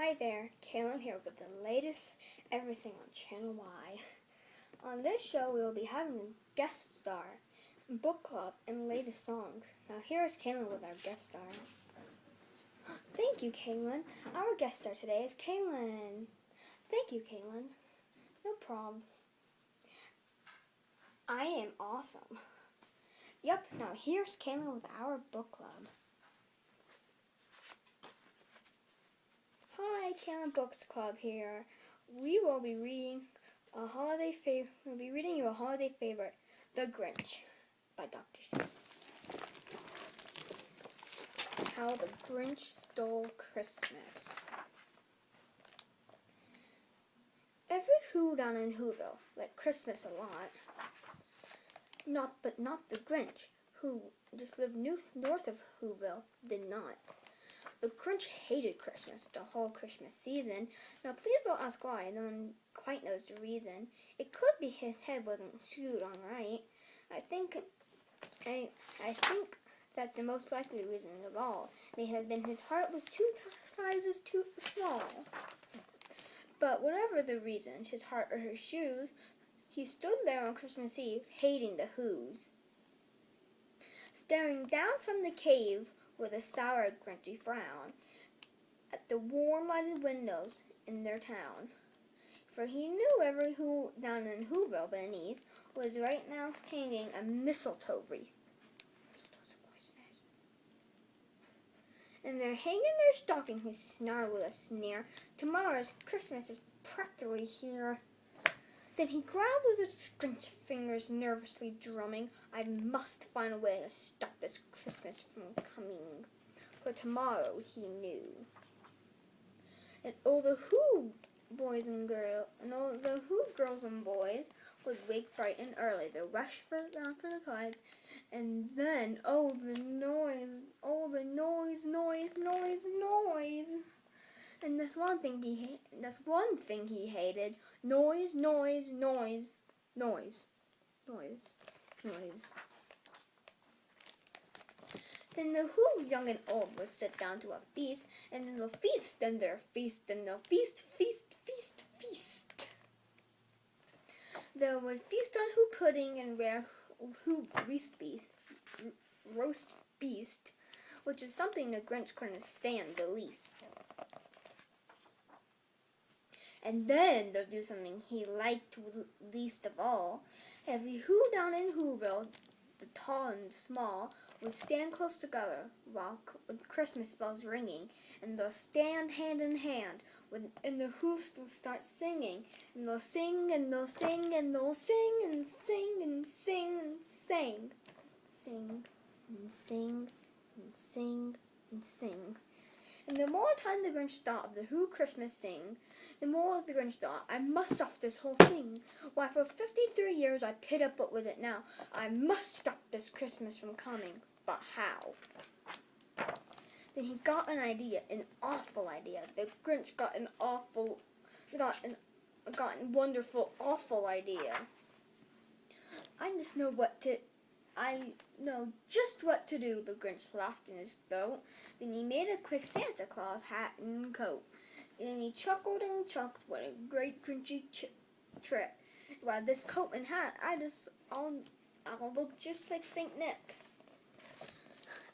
Hi there, Kailyn here with the latest everything on Channel Y. On this show, we will be having a guest star, book club, and latest songs. Now here is Kailyn with our guest star. Thank you, Kailyn. Our guest star today is Kailyn. Thank you, Kailyn. No problem. I am awesome. Yep, now here's Kailyn with our book club. Hi, Kailyn Books Club here. We will be reading We'll be reading you a holiday favorite, The Grinch, by Dr. Seuss. How the Grinch Stole Christmas. Every Who down in Whoville liked Christmas a lot. Not the Grinch, who just lived north of Whoville, did not. The Grinch hated Christmas the whole Christmas season. Now please don't ask why, no one quite knows the reason. It could be his head wasn't screwed on right. I think that the most likely reason of all may have been his heart was two sizes too small. But whatever the reason, his heart or his shoes, he stood there on Christmas Eve hating the Whos, staring down from the cave with a sour, grinchy frown at the warm lighted windows in their town. For he knew every Who down in Whoville beneath was right now hanging a mistletoe wreath. Mistletoes are poisonous. And they're hanging their stocking, he snarled with a sneer. Tomorrow's Christmas is practically here. Then he growled with his strength fingers nervously drumming. I must find a way to stop this Christmas from coming. For tomorrow, he knew. And all the Who girls and boys would wake bright and early. They rushed down for the toys. And then, oh, the noise. And that's one thing he hated. Noise. Then the Who, young and old, would sit down to a feast, and then they'll feast, and they'll feast, and they'll feast. They would feast on Who pudding and rare Who roast beast, which was something the Grinch couldn't stand the least. And then they'll do something he liked least of all. Every Who down in Whoville, the tall and small, would stand close together while with Christmas bells ringing, and they'll stand hand in hand, and the Whos will start singing, and they'll sing, and they'll sing, and they'll sing, and sing, and sing, and sing. Sing, and sing, and sing, and sing. And the more time the Grinch thought of the Who Christmas sing, the more the Grinch thought, I must stop this whole thing. Why, for 53 years I put up with it now. I must stop this Christmas from coming. But how? Then he got an idea, an awful idea. The Grinch got an wonderful, awful idea. I know just what to do, the Grinch laughed in his throat. Then he made a quick Santa Claus hat and coat. And he chuckled and chuckled, what a great Grinchy trick. Why, this coat and hat, I'll look just like Saint Nick.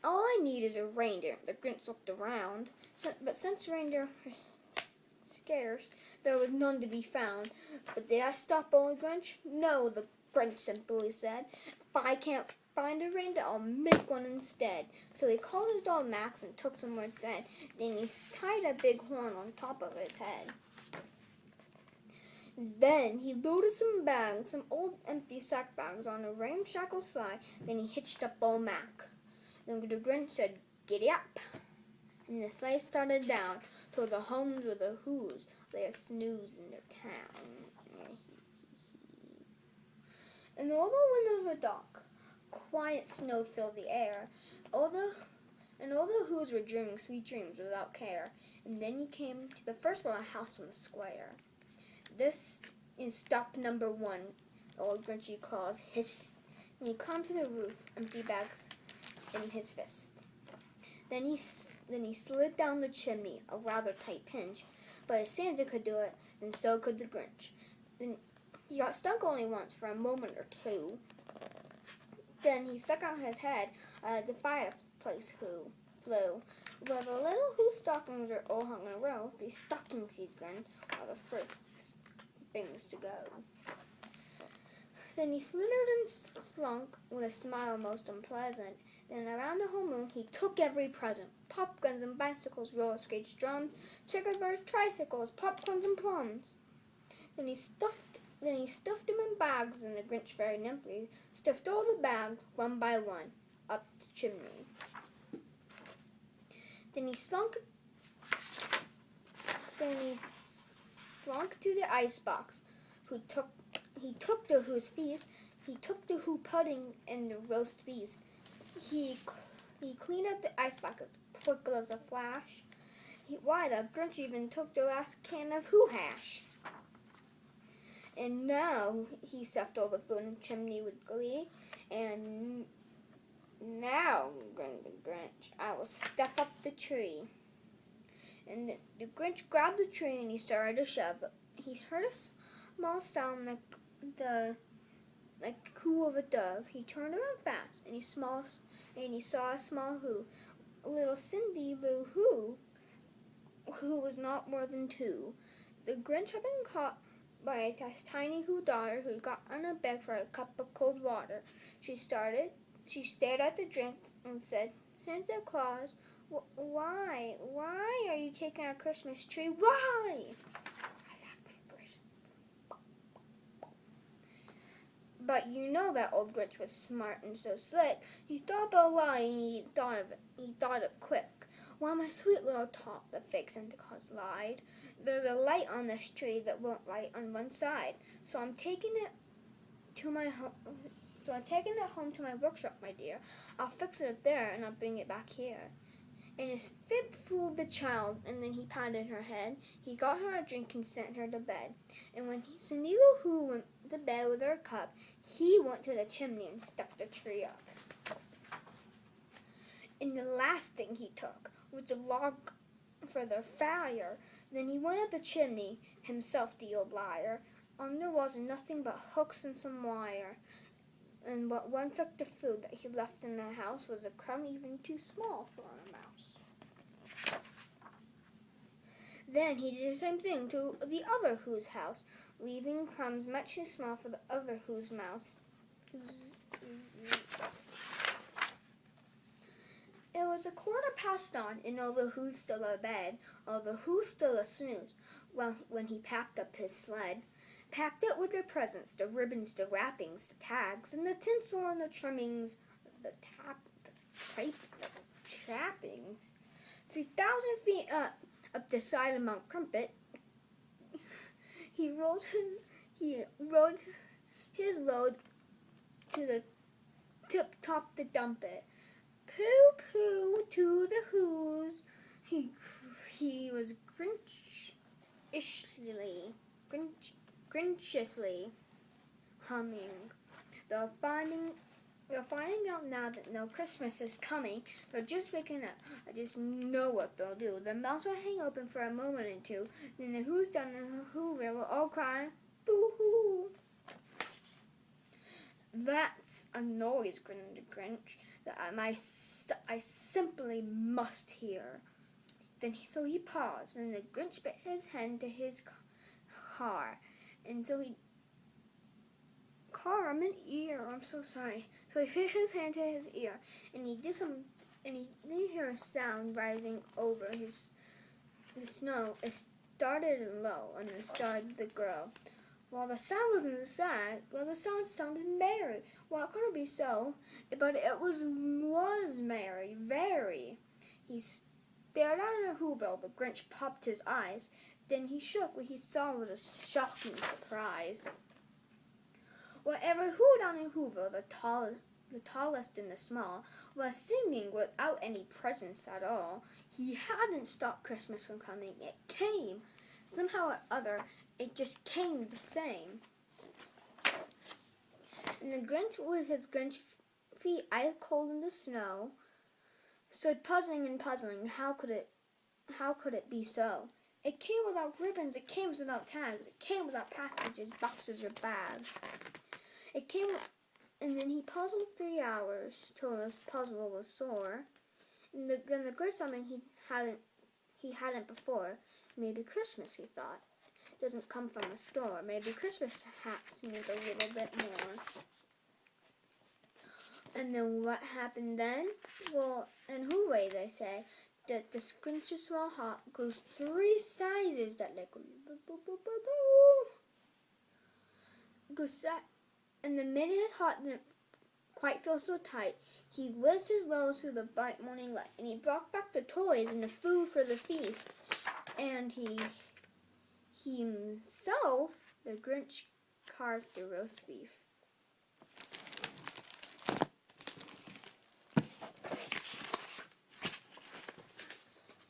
All I need is a reindeer. The Grinch looked around, but since reindeer were scarce, there was none to be found. But did I stop old Grinch? No, the Grinch simply said. If I can't find a reindeer, I'll make one instead. So he called his dog Max and took some with bed. Then he tied a big horn on top of his head. Then he loaded some old empty sack bags on a ramshackle sleigh. Then he hitched up old Mac. Then the Grinch said, "Giddy up!" And the sleigh started down toward the homes of the Whos lay a snooze in their town. And all the windows were dark. Quiet snow filled the air. All the Whos were dreaming sweet dreams without care. And then he came to the first little house on the square. This is stop number 1, the old Grinchy Claus hissed. And he climbed to the roof, empty bags in his fist. Then he Then he slid down the chimney, a rather tight pinch. But if Santa could do it, then so could the Grinch. Then he got stuck only once for a moment or two. Then he stuck out his head at the fireplace flue. Where the little Who stockings were all hung in a row, the stocking season are the first things to go. Then he slithered and slunk with a smile most unpleasant. Then around the whole moon he took every present. Popguns and bicycles, roller skates, drums, checkerboards, tricycles, popcorns and plums. Then he stuffed them in bags, and the Grinch very nimbly stuffed all the bags, one by one, up the chimney. Then he slunk to the icebox. He took the Who's feast. He took the Who pudding and the roast beef. He cleaned up the icebox as quick as a flash. Why, the Grinch even took the last can of Who hash. And now he stuffed all the food in the chimney with glee. And now, grinned the Grinch, I will stuff up the tree. And the Grinch grabbed the tree and he started to shove. He heard a small sound like the coo of a dove. He turned around fast and he saw a small Who, little Cindy Lou who was not more than 2. The Grinch had been caught by a tiny Who daughter who got on a bed for a cup of cold water. She stared at the Grinch and said, "Santa Claus, why are you taking our Christmas tree? Why?" But you know that old Grinch was smart and so slick. He thought about lying. He thought it quick. "Why, my sweet little tot," the fake Santa Claus lied. "There's a light on this tree that won't light on one side. So I'm taking it home to my workshop, my dear. I'll fix it up there and I'll bring it back here." And his fib fooled the child, and then he patted her head. He got her a drink and sent her to bed. And when Cindy Lou Who went to bed with her cup, he went to the chimney and stuck the tree up. And the last thing he took was a log for their fire. Then he went up the chimney, himself the old liar. Under was nothing but hooks and some wire. And but one flick of food that he left in the house was a crumb even too small for a mouse. Then he did the same thing to the other Who's house, leaving crumbs much too small for the other Who's mouse. It was 1:15, and all the Who's still abed, all the Who's still a snooze, when he packed up his sled. Packed it with their presents, the ribbons, the wrappings, the tags, and the tinsel and the trimmings, the trappings. 3,000 feet up the side of Mount Crumpet, he rode his load to the tip top to dump it. Pooh to the Who's. He was grinchiously humming. They're finding out now that no Christmas is coming. They're just waking up. I just know what they'll do. The mouths will hang open for a moment or two. Then the Who's down in the Whoville will all cry, "Boo-hoo!" "That's a noise," grinned the Grinch, "that I simply must hear." So he paused, and the Grinch bit his hand to his car. And so he... I'm an ear. I'm so sorry. So he fit his hand to his ear, and he did hear a sound rising over the snow. It started low, and it started to grow. While the sound wasn't sad, the sound sounded merry. Well, it couldn't be so, but it was merry, very. He stared out at Whoville. The Grinch popped his eyes. Then he shook. What he saw was a shocking surprise. Whatever Who down in Whoville, the tallest and the small, was singing without any presents at all. He hadn't stopped Christmas from coming. It came. Somehow or other, it just came the same. And the Grinch, with his Grinch feet ice cold in the snow, stood puzzling and puzzling. How could it be so? It came without ribbons, it came without tags, it came without packages, boxes, or bags. It came, and then he puzzled 3 hours till his puzzle was sore. And then the great something he hadn't before. Maybe Christmas, he thought, doesn't come from a store. Maybe Christmas hats means a little bit more. And then what happened then? Well, and hooray, they say, that the scrumptious small hot grew 3 sizes that like and the minute his heart didn't quite feel so tight, he whizzed his loaves through the bright morning light, and he brought back the toys and the food for the feast. And he himself, the Grinch, carved the roast beef.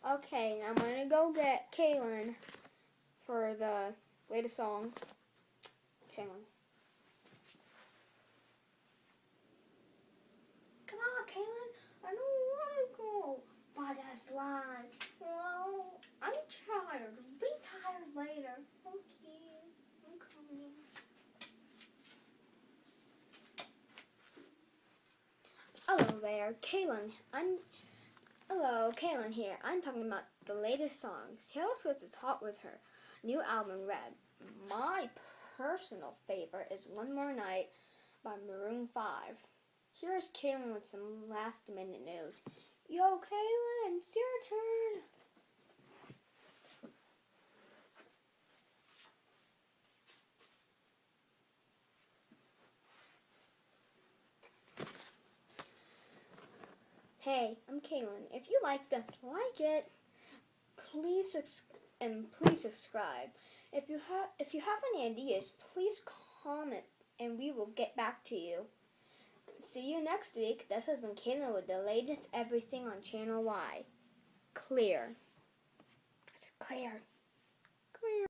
Okay, I'm gonna go get Kailyn for the latest songs. Kailyn. Come on, Kailyn. I don't want to go. But that's why. No, I'm tired. Be tired later. Okay, I'm coming. Hello there, Kailyn. Hello, Kailyn here. I'm talking about the latest songs. Taylor Swift is hot with her new album, Red. My personal favorite is One More Night by Maroon 5. Here's Kailyn with some last-minute news. Yo, Kailyn, it's your turn. Hey, I'm Kailyn. If you like this, like it. Please subscribe. If you have any ideas, please comment and we will get back to you. See you next week. This has been Kailyn with the latest everything on Channel Y. Clear. Clear. Clear.